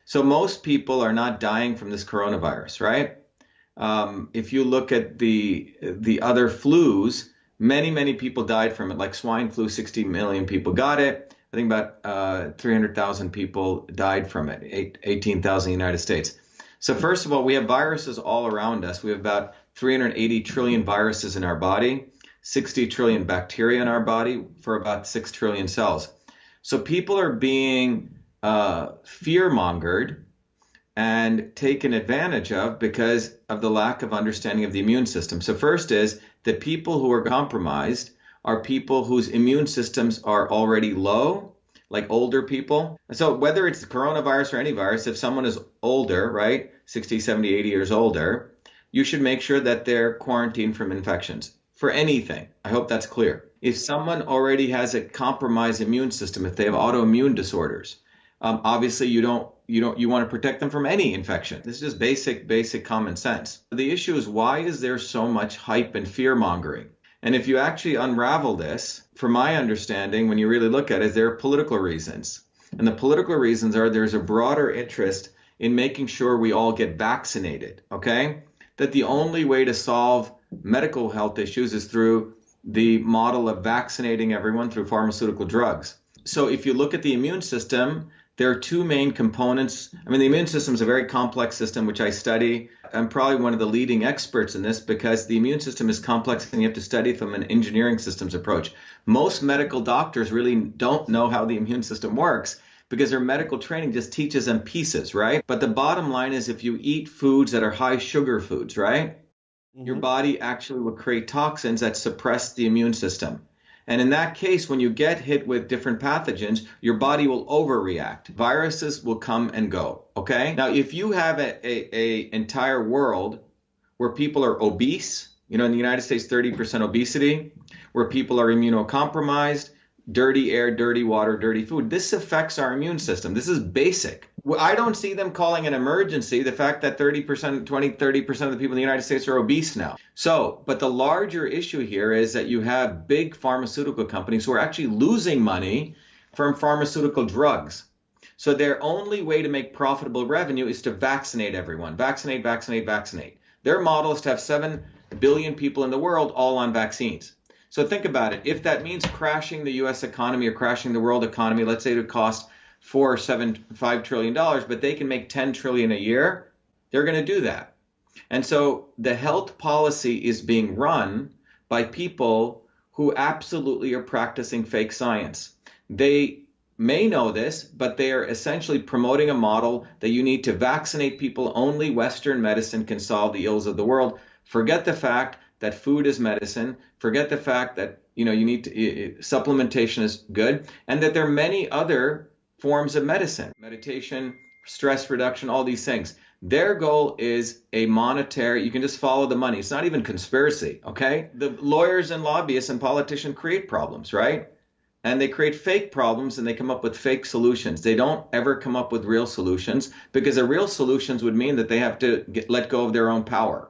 So most people are not dying from this coronavirus, right? If you look at the other flus, many people died from it. Like swine flu, 60 million people got it. I think about 300,000 people died from it, 18,000 in the United States. So first of all, we have viruses all around us. We have about 380 trillion viruses in our body, 60 trillion bacteria in our body for about 6 trillion cells. So people are being fear mongered and taken advantage of because of the lack of understanding of the immune system. So first is that people who are compromised are people whose immune systems are already low, like older people. So whether it's the coronavirus or any virus, if someone is older, right, 60, 70, 80 years older, you should make sure that they're quarantined from infections for anything. I hope that's clear. If someone already has a compromised immune system, if they have autoimmune disorders, obviously you want to protect them from any infection. This is just basic common sense. The issue is, why is there so much hype and fear mongering? And if you actually unravel this, from my understanding, when you really look at it, there are political reasons. And the political reasons are there's a broader interest in making sure we all get vaccinated, okay? That the only way to solve medical health issues is through the model of vaccinating everyone through pharmaceutical drugs. So if you look at the immune system, there are two main components. I mean, the immune system is a very complex system, which I study. I'm probably one of the leading experts in this because the immune system is complex and you have to study it from an engineering systems approach. Most medical doctors really don't know how the immune system works because their medical training just teaches them pieces, right? But the bottom line is, if you eat foods that are high sugar foods, right, your Hmm. body actually will create toxins that suppress the immune system. And in that case, when you get hit with different pathogens, your body will overreact. Viruses will come and go. Okay. Now, if you have a entire world where people are obese, in the United States, 30% obesity, where people are immunocompromised, dirty air, dirty water, dirty food. This affects our immune system. This is basic. I don't see them calling an emergency the fact that 30%, 20, 30% of the people in the United States are obese now. So, but the larger issue here is that you have big pharmaceutical companies who are actually losing money from pharmaceutical drugs. So their only way to make profitable revenue is to vaccinate everyone. Vaccinate, vaccinate, vaccinate. Their model is to have 7 billion people in the world all on vaccines. So think about it. If that means crashing the US economy or crashing the world economy, let's say it would cost $5 trillion, but they can make 10 trillion a year, they're going to do that. And so the health policy is being run by people who absolutely are practicing fake science. They may know this, but they are essentially promoting a model that you need to vaccinate people. Only Western medicine can solve the ills of the world. Forget the fact that food is medicine. Forget the fact that you need to supplementation is good, and that there are many other forms of medicine, meditation, stress reduction, all these things. Their goal is a monetary, you can just follow the money. It's not even conspiracy, okay? The lawyers and lobbyists and politicians create problems, right? And they create fake problems and they come up with fake solutions. They don't ever come up with real solutions because the real solutions would mean that they have to let go of their own power.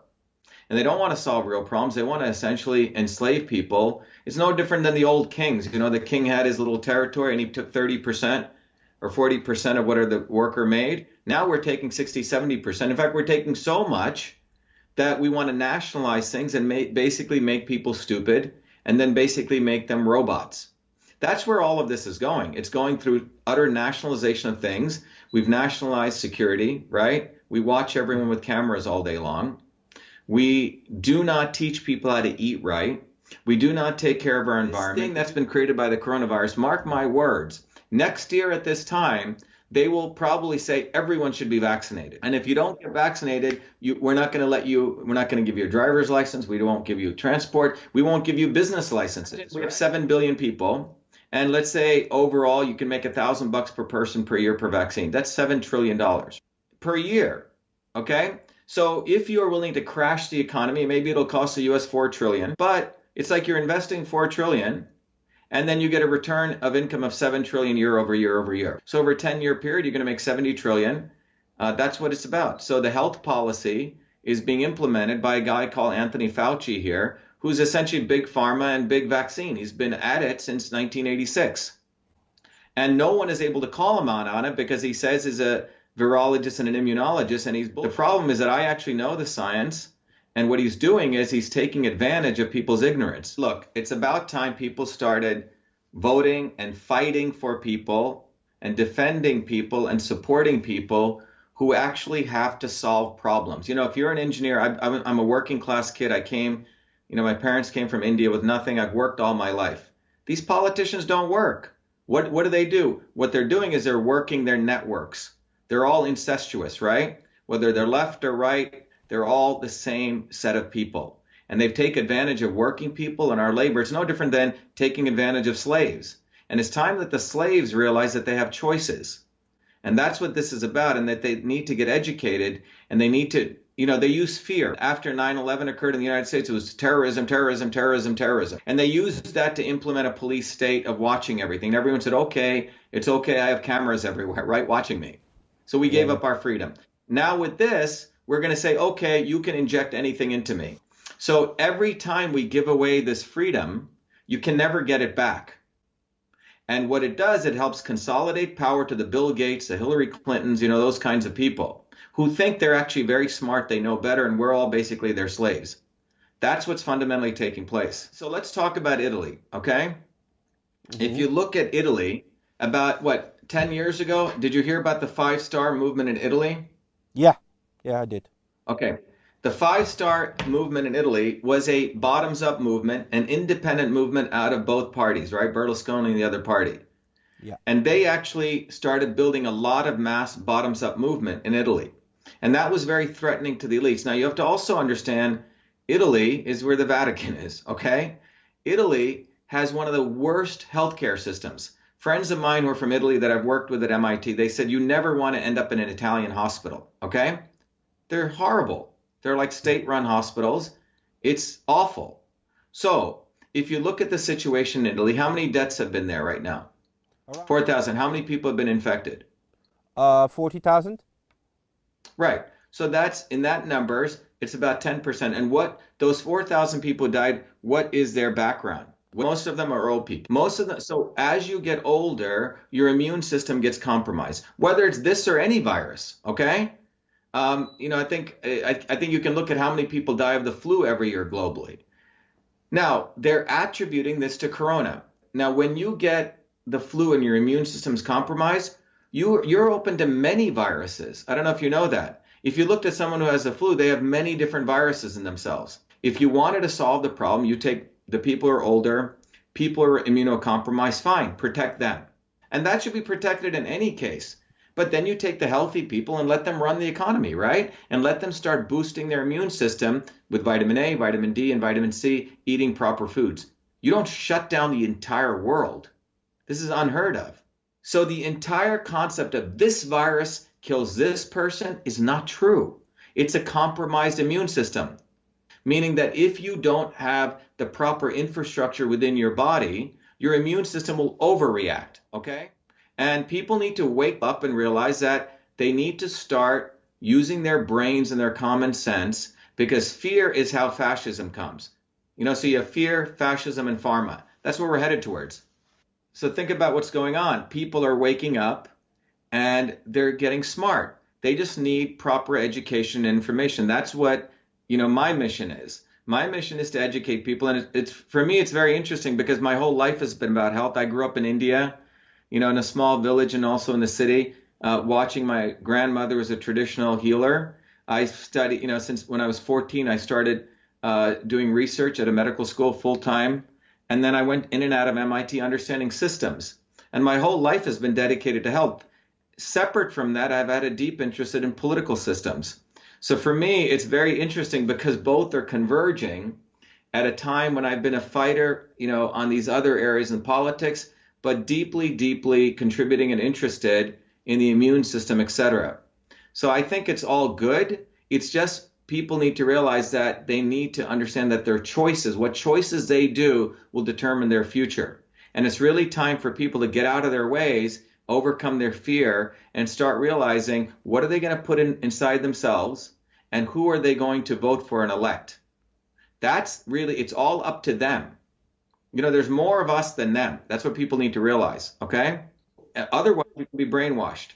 And they don't want to solve real problems. They want to essentially enslave people. It's no different than the old kings. The king had his little territory and he took 30% or 40% of whatever the worker made. Now we're taking 60, 70%. In fact, we're taking so much that we want to nationalize things and basically make people stupid and then basically make them robots. That's where all of this is going. It's going through utter nationalization of things. We've nationalized security, right? We watch everyone with cameras all day long. We do not teach people how to eat right. We do not take care of our environment. This thing that's been created by the coronavirus, mark my words, next year at this time, they will probably say everyone should be vaccinated. And if you don't get vaccinated, we're not going to give you a driver's license. We won't give you transport. We won't give you business licenses. We have 7 billion people. And let's say overall you can make $1,000 per person per year per vaccine. That's $7 trillion per year. Okay? So if you are willing to crash the economy, maybe it'll cost the US 4 trillion, but it's like you're investing 4 trillion and then you get a return of income of 7 trillion year over year over year. So over a 10-year period, you're going to make 70 trillion. That's what it's about. So the health policy is being implemented by a guy called Anthony Fauci here, who's essentially big pharma and big vaccine. He's been at it since 1986. And no one is able to call him on it because he says virologist and an immunologist, and the problem is that I actually know the science, and what he's doing is he's taking advantage of people's ignorance. Look, it's about time people started voting and fighting for people and defending people and supporting people who actually have to solve problems. If you're an engineer, I'm a working class kid. My parents came from India with nothing. I've worked all my life. These politicians don't work. What do? What they're doing is they're working their networks. They're all incestuous, right? Whether they're left or right, they're all the same set of people. And they take advantage of working people and our labor. It's no different than taking advantage of slaves. And it's time that the slaves realize that they have choices. And that's what this is about, and that they need to get educated, and they need to, they use fear. After 9/11 occurred in the United States, it was terrorism, terrorism, terrorism, terrorism. And they used that to implement a police state of watching everything. And everyone said, okay, it's okay, I have cameras everywhere, right, watching me. So we gave up our freedom. Now with this, we're going to say, okay, you can inject anything into me. So every time we give away this freedom, you can never get it back. And what it does, it helps consolidate power to the Bill Gates, the Hillary Clintons, those kinds of people who think they're actually very smart, they know better, and we're all basically their slaves. That's what's fundamentally taking place. So let's talk about Italy, okay? Mm-hmm. If you look at Italy, about 10 years ago, did you hear about the 5-star movement in Italy? Yeah, I did. Okay. The 5-star movement in Italy was a bottoms-up movement, an independent movement out of both parties, right? Berlusconi and the other party. Yeah. And they actually started building a lot of mass bottoms-up movement in Italy. And that was very threatening to the elites. Now, you have to also understand, Italy is where the Vatican is, okay? Italy has one of the worst healthcare systems. Friends of mine who are from Italy that I've worked with at MIT, they said you never want to end up in an Italian hospital, okay? They're horrible. They're like state-run hospitals. It's awful. So if you look at the situation in Italy, how many deaths have been there right now? 4,000. How many people have been infected? 40,000. Right. So that's in that numbers, it's about 10%. And what those 4,000 people died, what is their background? Most of them are old people. Most of them. So as you get older, your immune system gets compromised, whether it's this or any virus. Okay. I think you can look at how many people die of the flu every year globally. Now, they're attributing this to corona. Now, when you get the flu and your immune system's compromised, you're open to many viruses. I don't know if you know that. If you looked at someone who has the flu, they have many different viruses in themselves. If you wanted to solve the problem, you take the people who are older, people who are immunocompromised, fine, protect them. And that should be protected in any case. But then you take the healthy people and let them run the economy, right? And let them start boosting their immune system with vitamin A, vitamin D, and vitamin C, eating proper foods. You don't shut down the entire world. This is unheard of. So the entire concept of this virus kills this person is not true. It's a compromised immune system, meaning that if you don't have the proper infrastructure within your body, your immune system will overreact, okay? And people need to wake up and realize that they need to start using their brains and their common sense, because fear is how fascism comes. So you have fear, fascism, and pharma. That's what we're headed towards. So think about what's going on. People are waking up and they're getting smart. They just need proper education and information. That's what, my mission is. My mission is to educate people. And it's for me, it's very interesting because my whole life has been about health. I grew up in India, in a small village and also in the city, watching my grandmother as a traditional healer. I studied, since when I was 14, I started doing research at a medical school full time. And then I went in and out of MIT understanding systems. And my whole life has been dedicated to health. Separate from that, I've had a deep interest in political systems. So for me, it's very interesting because both are converging at a time when I've been a fighter, on these other areas in politics, but deeply, deeply contributing and interested in the immune system, etc. So I think it's all good. It's just people need to realize that they need to understand that their choices, what choices they do, will determine their future. And it's really time for people to get out of their ways, overcome their fear, and start realizing what are they going to put inside themselves and who are they going to vote for and elect. That's really, it's all up to them. There's more of us than them. That's what people need to realize, okay? Otherwise, we can be brainwashed.